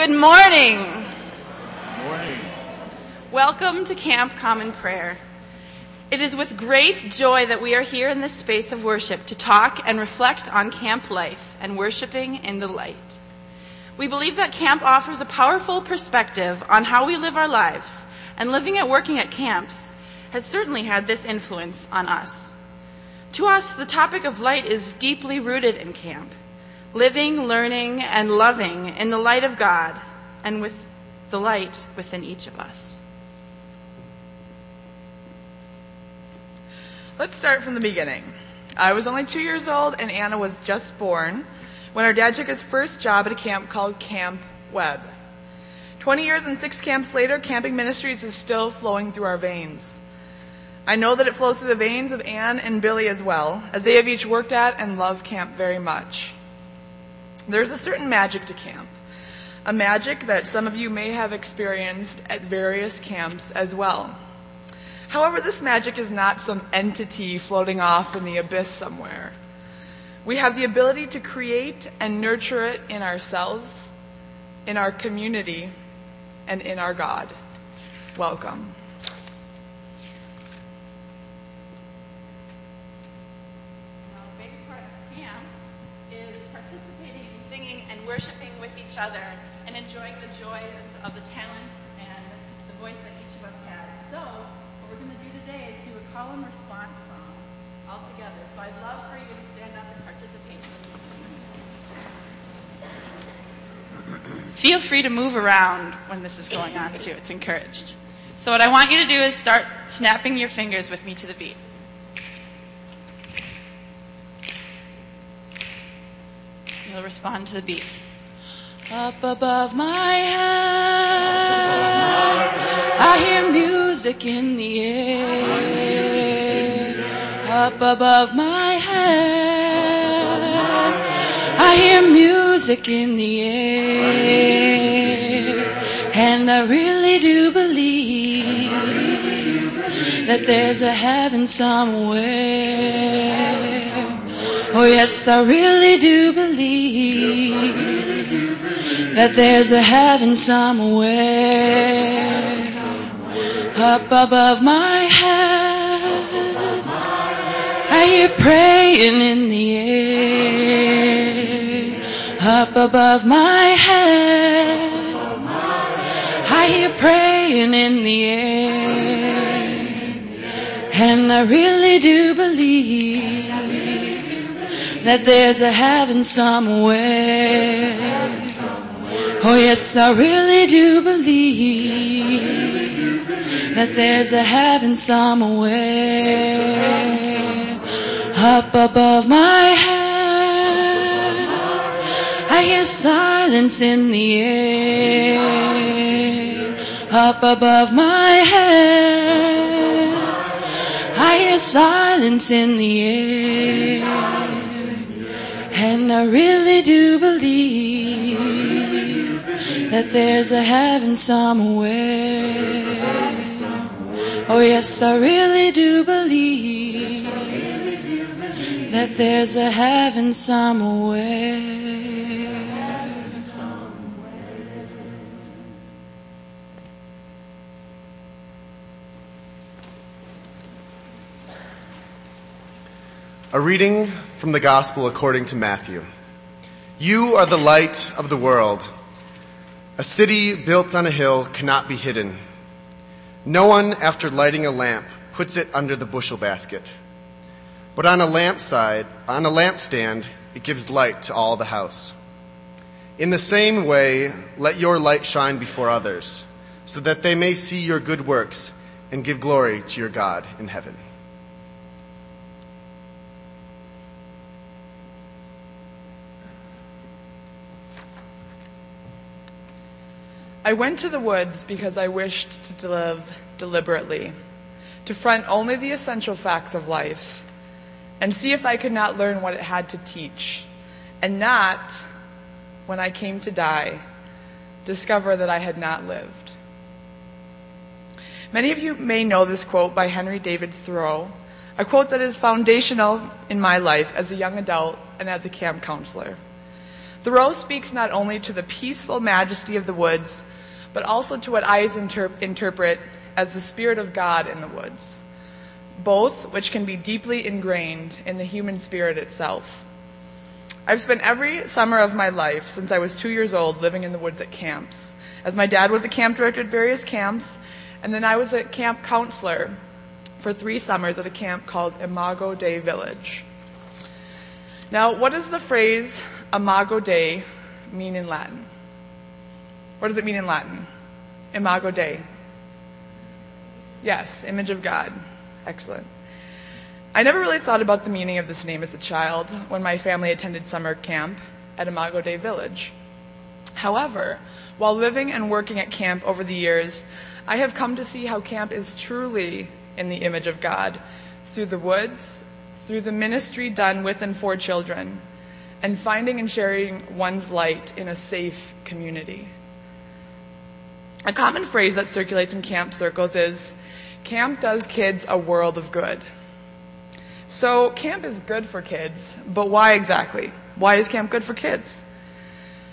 Good morning. Morning. Welcome to Camp Common Prayer. It is with great joy that we are here in this space of worship to talk and reflect on camp life and worshiping in the light. We believe that camp offers a powerful perspective on how we live our lives, and living and working at camps has certainly had this influence on us. To us, the topic of light is deeply rooted in camp. Living, learning, and loving in the light of God and with the light within each of us. Let's start from the beginning. I was only 2 years old and Anna was just born when our dad took his first job at a camp called Camp Webb. 20 years and 6 camps later, camping ministries is still flowing through our veins. I know that it flows through the veins of Ann and Billy as well, as they have each worked at and love camp very much. There's a certain magic to camp, a magic that some of you may have experienced at various camps as well. However, this magic is not some entity floating off in the abyss somewhere. We have the ability to create and nurture it in ourselves, in our community, and in our God. Welcome. Worshiping with each other and enjoying the joys of the talents and the voice that each of us has. So what we're going to do today is do a call and response song all together. So I'd love for you to stand up and participate. Feel free to move around when this is going on too. It's encouraged. So what I want you to do is start snapping your fingers with me to the beat. You'll respond to the beat. Up above my head, I hear music in the air. Up above my head, I hear music in the air. And I really do believe that there's a heaven somewhere. Oh yes, I really do believe that there's a heaven somewhere. Up above my head, I hear praying in the air. Up above my head, I hear praying in the air. And I really do believe that there's a heaven somewhere. Oh yes, I really do believe that there's a heaven somewhere. Up above my head, I hear silence in the air. Up above my head, I hear silence in the air. And I really do believe that there's a heaven somewhere. Oh yes, I really do believe that there's a heaven somewhere. A reading from the Gospel according to Matthew. You are the light of the world. A city built on a hill cannot be hidden. No one, after lighting a lamp, puts it under the bushel basket, but on a lampstand, it gives light to all the house. In the same way, let your light shine before others, so that they may see your good works and give glory to your God in heaven. I went to the woods because I wished to live deliberately, to front only the essential facts of life, and see if I could not learn what it had to teach, and not, when I came to die, discover that I had not lived. Many of you may know this quote by Henry David Thoreau, a quote that is foundational in my life as a young adult and as a camp counselor. Thoreau speaks not only to the peaceful majesty of the woods, but also to what I interpret as the Spirit of God in the woods, both which can be deeply ingrained in the human spirit itself. I've spent every summer of my life since I was 2 years old living in the woods at camps, as my dad was a camp director at various camps, and then I was a camp counselor for 3 summers at a camp called Imago Dei Village. Now, what does the phrase Imago Dei mean in Latin? What does it mean in Latin? Imago Dei. Yes, image of God. Excellent. I never really thought about the meaning of this name as a child when my family attended summer camp at Imago Dei Village. However, while living and working at camp over the years, I have come to see how camp is truly in the image of God, through the woods, through the ministry done with and for children, and finding and sharing one's light in a safe community. A common phrase that circulates in camp circles is, "Camp does kids a world of good." So camp is good for kids, but why exactly? Why is camp good for kids?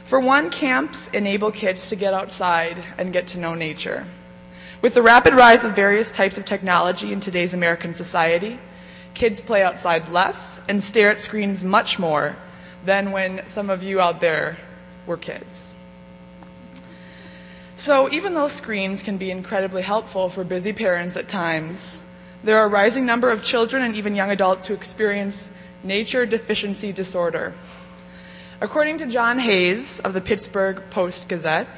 For one, camps enable kids to get outside and get to know nature. With the rapid rise of various types of technology in today's American society, kids play outside less and stare at screens much more than when some of you out there were kids. So even though screens can be incredibly helpful for busy parents at times, there are a rising number of children and even young adults who experience nature deficiency disorder. According to John Hayes of the Pittsburgh Post-Gazette,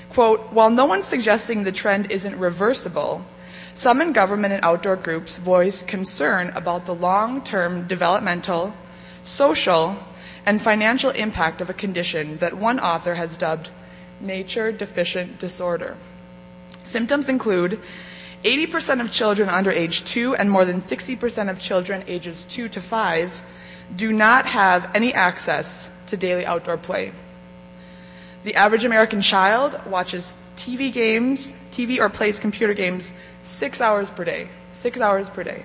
quote, "While no one's suggesting the trend isn't reversible, some in government and outdoor groups voice concern about the long-term developmental, social, and financial impact of a condition that one author has dubbed nature deficient disorder. Symptoms include 80% of children under age 2 and more than 60% of children ages 2 to 5 do not have any access to daily outdoor play. The average American child watches TV or plays computer games 6 hours per day, 6 hours per day,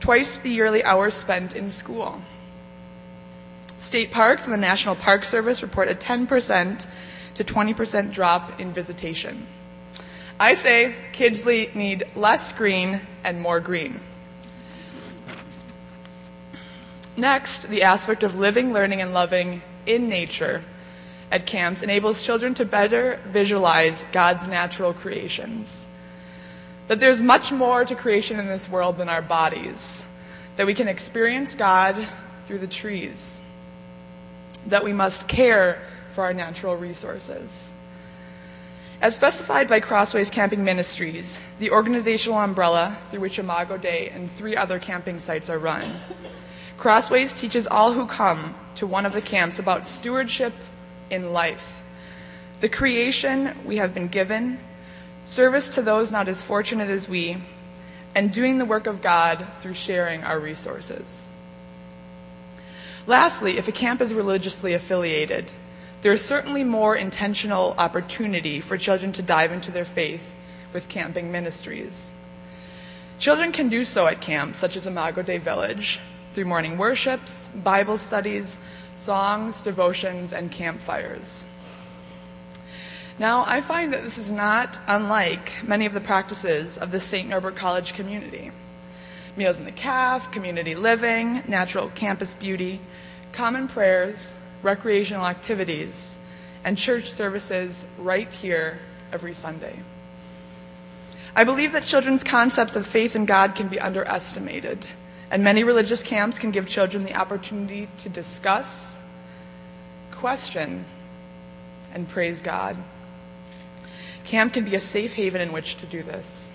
twice the yearly hours spent in school. State parks and the National Park Service report a 10% to 20% drop in visitation. I say kids need less screen and more green. Next, the aspect of living, learning, and loving in nature at camps enables children to better visualize God's natural creations. That there's much more to creation in this world than our bodies. That we can experience God through the trees. That we must care for our natural resources. As specified by Crossways Camping Ministries, the organizational umbrella through which Imago Dei and 3 other camping sites are run, Crossways teaches all who come to one of the camps about stewardship in life, the creation we have been given, service to those not as fortunate as we, and doing the work of God through sharing our resources. Lastly, if a camp is religiously affiliated, there is certainly more intentional opportunity for children to dive into their faith with camping ministries. Children can do so at camps such as Imago Dei Village through morning worships, Bible studies, songs, devotions, and campfires. Now, I find that this is not unlike many of the practices of the St. Norbert College community. Meals in the Caf, community living, natural campus beauty, common prayers, recreational activities, and church services right here every Sunday. I believe that children's concepts of faith in God can be underestimated, and many religious camps can give children the opportunity to discuss, question, and praise God. Camp can be a safe haven in which to do this.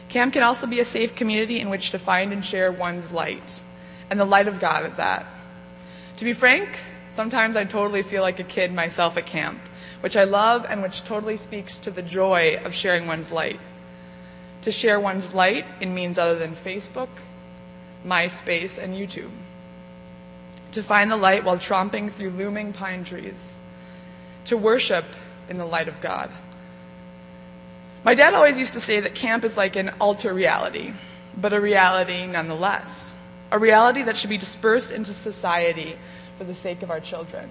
Camp can also be a safe community in which to find and share one's light, and the light of God at that. To be frank, sometimes I totally feel like a kid myself at camp, which I love and which totally speaks to the joy of sharing one's light. To share one's light in means other than Facebook, MySpace, and YouTube. To find the light while tromping through looming pine trees. To worship in the light of God. My dad always used to say that camp is like an alter reality, but a reality nonetheless. A reality that should be dispersed into society for the sake of our children.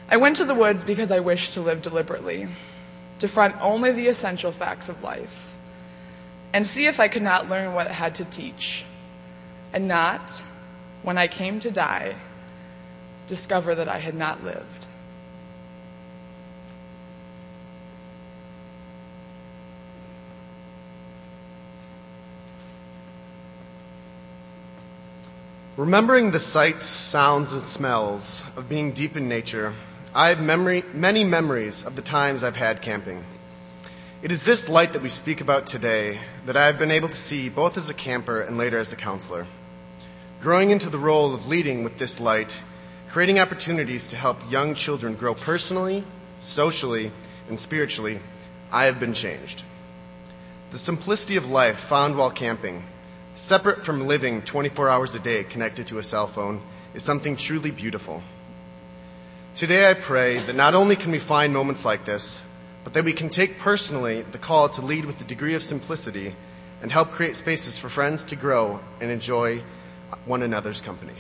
I went to the woods because I wished to live deliberately, to front only the essential facts of life, and see if I could not learn what it had to teach, and not, when I came to die, discover that I had not lived. Remembering the sights, sounds, and smells of being deep in nature, I have many memories of the times I've had camping. It is this light that we speak about today that I have been able to see both as a camper and later as a counselor. Growing into the role of leading with this light, creating opportunities to help young children grow personally, socially, and spiritually, I have been changed. The simplicity of life found while camping, separate from living 24 hours a day connected to a cell phone, is something truly beautiful. Today I pray that not only can we find moments like this, but that we can take personally the call to lead with a degree of simplicity and help create spaces for friends to grow and enjoy one another's company.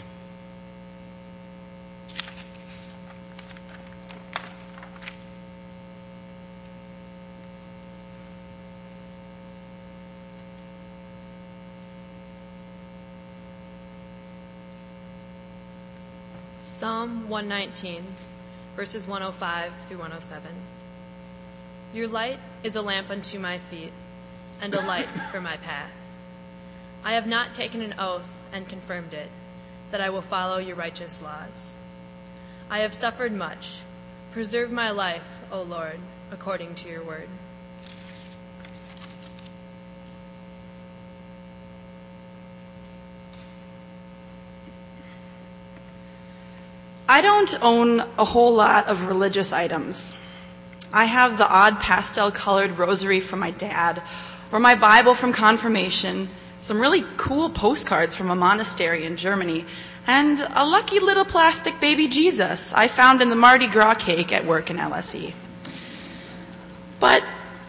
Psalm 119, verses 105 through 107. Your light is a lamp unto my feet, and a light for my path. I have not taken an oath and confirmed it, that I will follow your righteous laws. I have suffered much. Preserve my life, O Lord, according to your word. I don't own a whole lot of religious items. I have the odd pastel-colored rosary from my dad, or my Bible from confirmation, some really cool postcards from a monastery in Germany, and a lucky little plastic baby Jesus I found in the Mardi Gras cake at work in LSE. But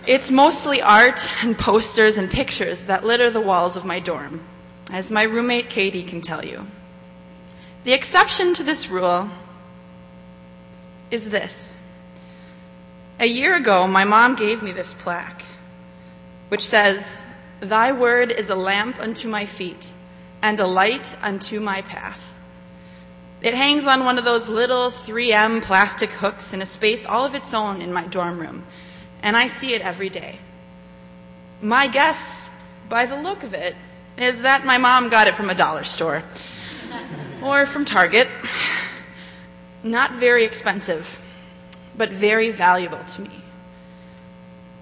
it's mostly art and posters and pictures that litter the walls of my dorm, as my roommate Katie can tell you. The exception to this rule is this. A year ago, my mom gave me this plaque, which says, "Thy word is a lamp unto my feet, and a light unto my path." It hangs on one of those little 3M plastic hooks in a space all of its own in my dorm room, and I see it every day. My guess, by the look of it, is that my mom got it from a dollar store. Or from Target. Not very expensive, but very valuable to me.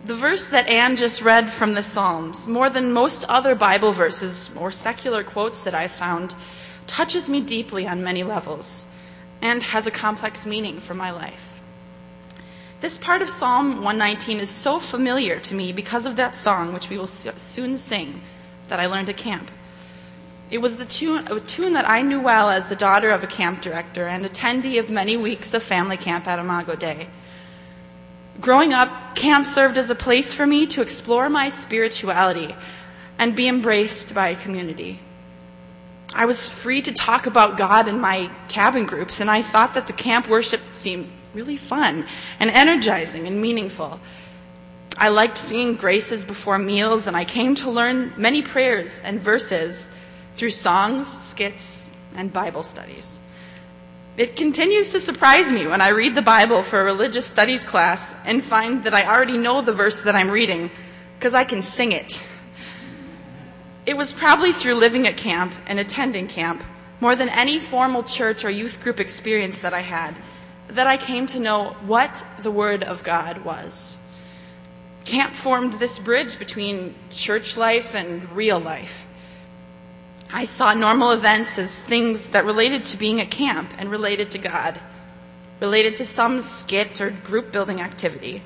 The verse that Anne just read from the Psalms, more than most other Bible verses or secular quotes that I've found, touches me deeply on many levels and has a complex meaning for my life. This part of Psalm 119 is so familiar to me because of that song, which we will soon sing, that I learned at camp. It was a tune that I knew well as the daughter of a camp director and attendee of many weeks of family camp at Imago Dei. Growing up, camp served as a place for me to explore my spirituality and be embraced by a community. I was free to talk about God in my cabin groups, and I thought that the camp worship seemed really fun and energizing and meaningful. I liked singing graces before meals, and I came to learn many prayers and verses through songs, skits, and Bible studies. It continues to surprise me when I read the Bible for a religious studies class and find that I already know the verse that I'm reading because I can sing it. It was probably through living at camp and attending camp, more than any formal church or youth group experience that I had, that I came to know what the Word of God was. Camp formed this bridge between church life and real life. I saw normal events as things that related to being at camp and related to God, related to some skit or group building activity.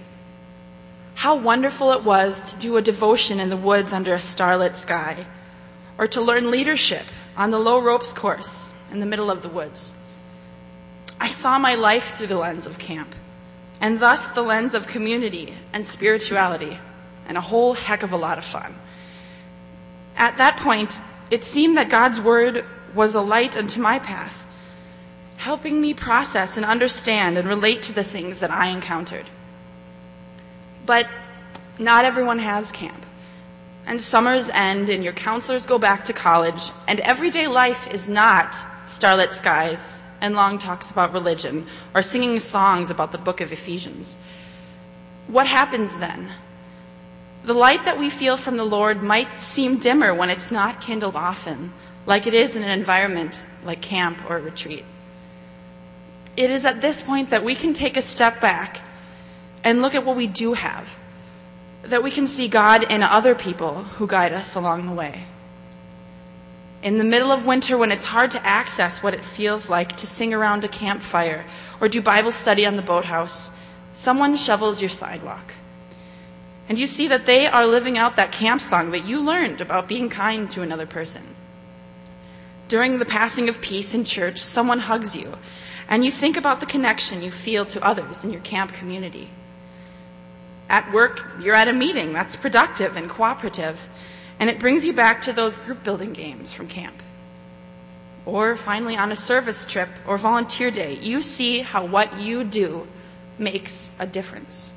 How wonderful it was to do a devotion in the woods under a starlit sky, or to learn leadership on the low ropes course in the middle of the woods. I saw my life through the lens of camp, and thus the lens of community and spirituality, and a whole heck of a lot of fun. At that point, it seemed that God's word was a light unto my path. helping me process and understand and relate to the things that I encountered. But not everyone has camp. And summers end and your counselors go back to college, and everyday life is not starlit skies and long talks about religion or singing songs about the book of Ephesians. What happens then? The light that we feel from the Lord might seem dimmer when it's not kindled often, like it is in an environment like camp or retreat. It is at this point that we can take a step back and look at what we do have, that we can see God in other people who guide us along the way. In the middle of winter, when it's hard to access what it feels like to sing around a campfire or do Bible study on the boathouse, someone shovels your sidewalk. And you see that they are living out that camp song that you learned about being kind to another person. During the passing of peace in church, someone hugs you, and you think about the connection you feel to others in your camp community. At work, you're at a meeting that's productive and cooperative, and it brings you back to those group building games from camp. Or finally, on a service trip or volunteer day, you see how what you do makes a difference.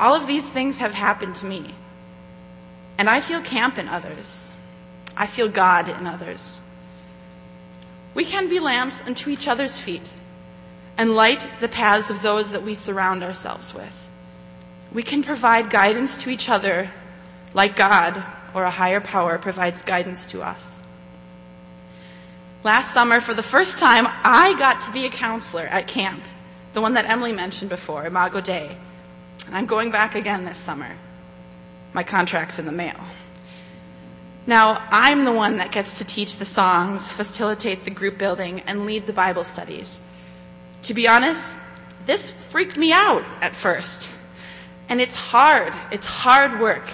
All of these things have happened to me, and I feel camp in others. I feel God in others. We can be lamps unto each other's feet and light the paths of those that we surround ourselves with. We can provide guidance to each other like God or a higher power provides guidance to us. Last summer, for the first time, I got to be a counselor at camp, the one that Emily mentioned before, Imago Dei. And I'm going back again this summer. My contract's in the mail. Now, I'm the one that gets to teach the songs, facilitate the group building, and lead the Bible studies. To be honest, this freaked me out at first. And it's hard work.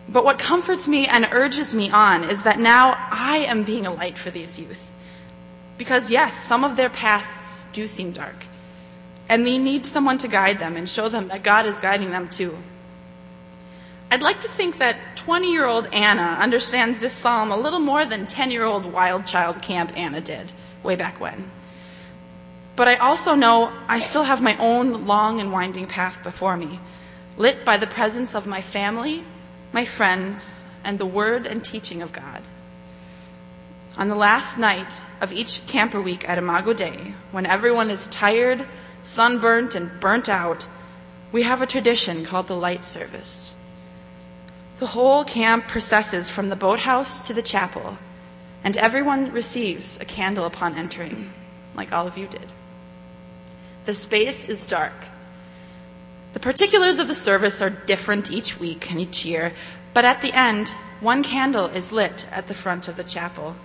But what comforts me and urges me on is that now I am being a light for these youth. Because yes, some of their paths do seem dark. And they need someone to guide them and show them that God is guiding them too. I'd like to think that 20-year-old Anna understands this psalm a little more than 10-year-old Wild Child Camp Anna did way back when. But I also know I still have my own long and winding path before me, lit by the presence of my family, my friends, and the word and teaching of God. On the last night of each camper week at Imago Dei, when everyone is tired, sunburnt, and burnt out, we have a tradition called the light service. The whole camp processes from the boathouse to the chapel, and everyone receives a candle upon entering, like all of you did. The space is dark. The particulars of the service are different each week and each year, but at the end, one candle is lit at the front of the chapel.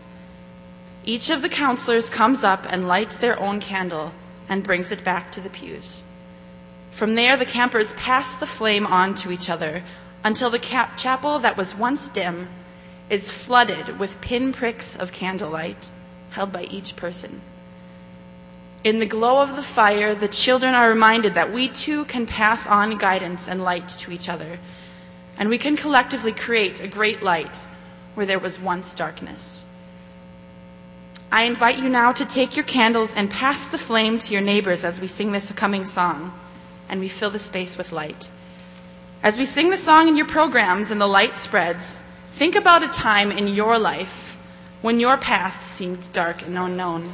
Each of the counselors comes up and lights their own candle and brings it back to the pews. From there, the campers pass the flame on to each other until the chapel that was once dim is flooded with pinpricks of candlelight held by each person. In the glow of the fire, the children are reminded that we too can pass on guidance and light to each other, and we can collectively create a great light where there was once darkness. I invite you now to take your candles and pass the flame to your neighbors as we sing this coming song, and we fill the space with light. As we sing the song in your programs and the light spreads, think about a time in your life when your path seemed dark and unknown.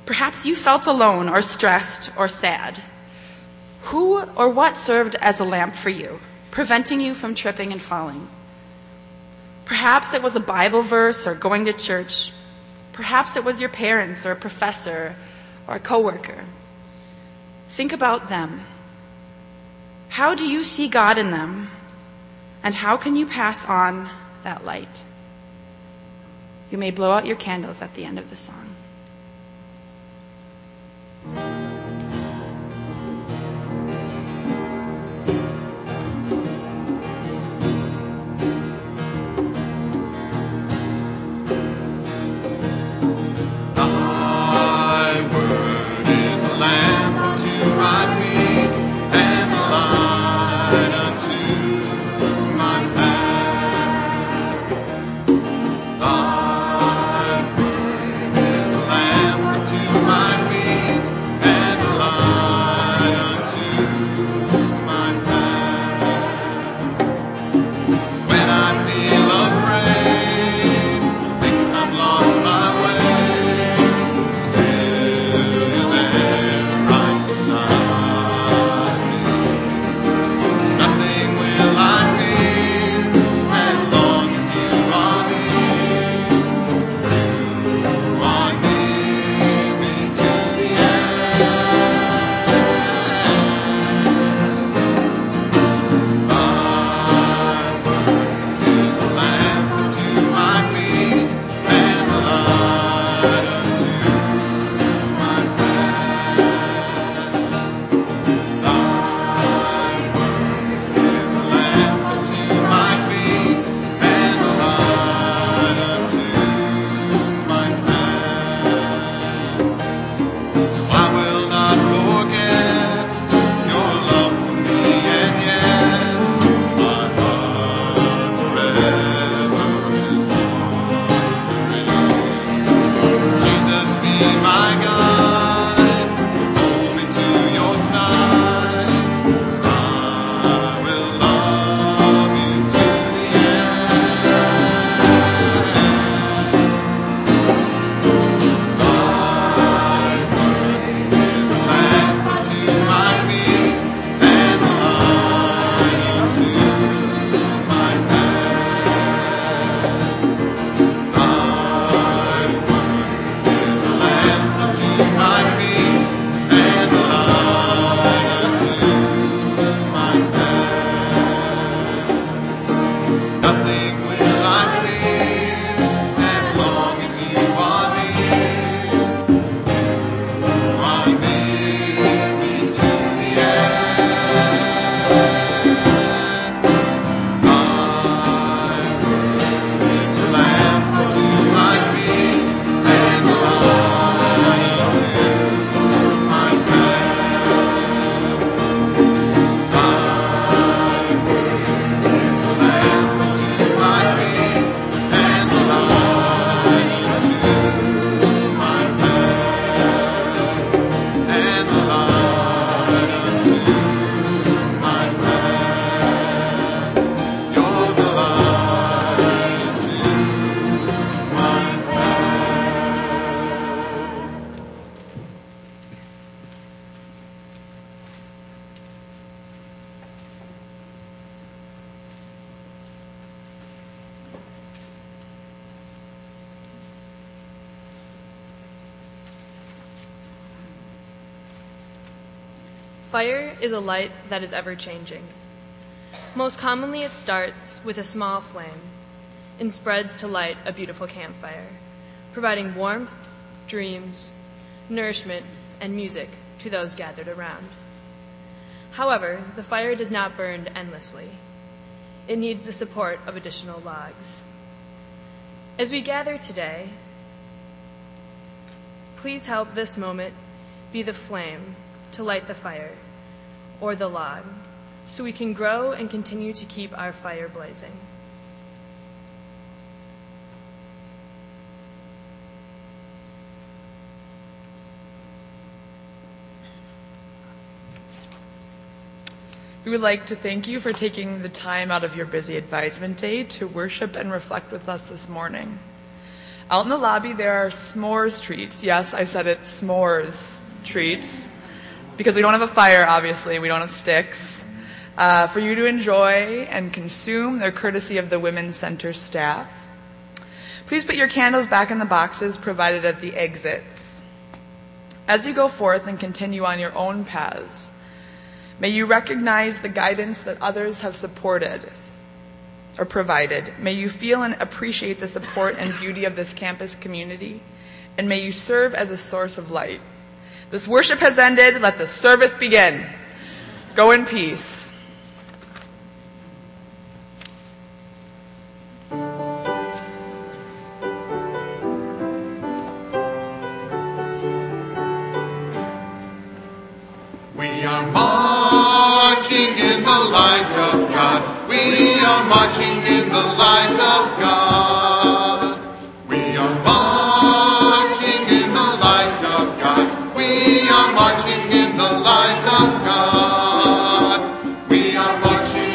Perhaps you felt alone or stressed or sad. Who or what served as a lamp for you, preventing you from tripping and falling? Perhaps it was a Bible verse or going to church. Perhaps it was your parents or a professor or a coworker. Think about them. How do you see God in them? And how can you pass on that light? You may blow out your candles at the end of the song. Thy word is Fire is a light that is ever-changing. Most commonly it starts with a small flame and spreads to light a beautiful campfire, providing warmth, dreams, nourishment, and music to those gathered around. However, the fire does not burn endlessly. It needs the support of additional logs. As we gather today, please help this moment be the flame to light the fire, or the log, so we can grow and continue to keep our fire blazing. We would like to thank you for taking the time out of your busy advisement day to worship and reflect with us this morning. Out in the lobby, there are s'mores treats. Yes, I said it, s'mores treats, because we don't have a fire, obviously. We don't have sticks. For you to enjoy and consume. They're courtesy of the Women's Center staff. Please put your candles back in the boxes provided at the exits. As you go forth and continue on your own paths, may you recognize the guidance that others have supported or provided. May you feel and appreciate the support and beauty of this campus community, and may you serve as a source of light. This worship has ended. Let the service begin. Go in peace. We are marching in the light of God. We are marching in the light of God. We are marching in the light of God. We are marching in the light of God. We are marching.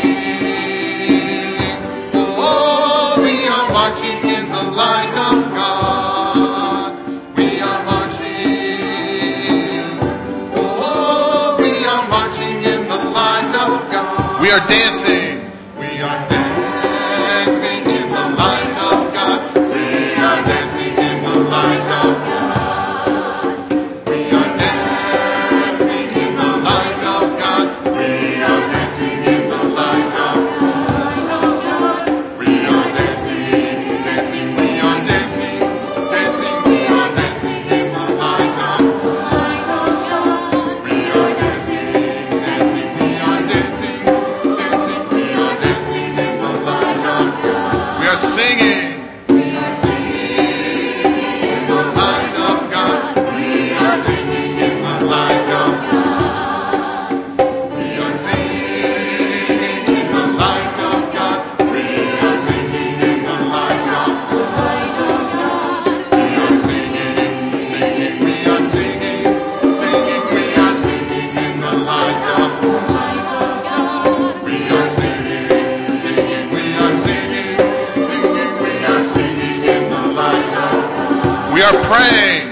Oh, we are marching in the light of God. We are marching. Oh, we are marching in the light of God. We are dancing. We are dancing in the light of God. We are dancing in the light of God. We are dancing in the light of God. We are dancing in the light of God. We are dancing, dancing, we are dancing, dancing, we are dancing in the light of God. We are dancing, dancing, we are dancing, dancing, we are dancing in the light of God. We are singing. We are singing in the light of God. We are singing in the light of God. We are singing in the light of God. We are singing in the light of God. We are singing, singing, we are singing, singing, we are singing in the light of God. We are singing, singing, we are singing, singing, we are singing in the light of God. We are praying.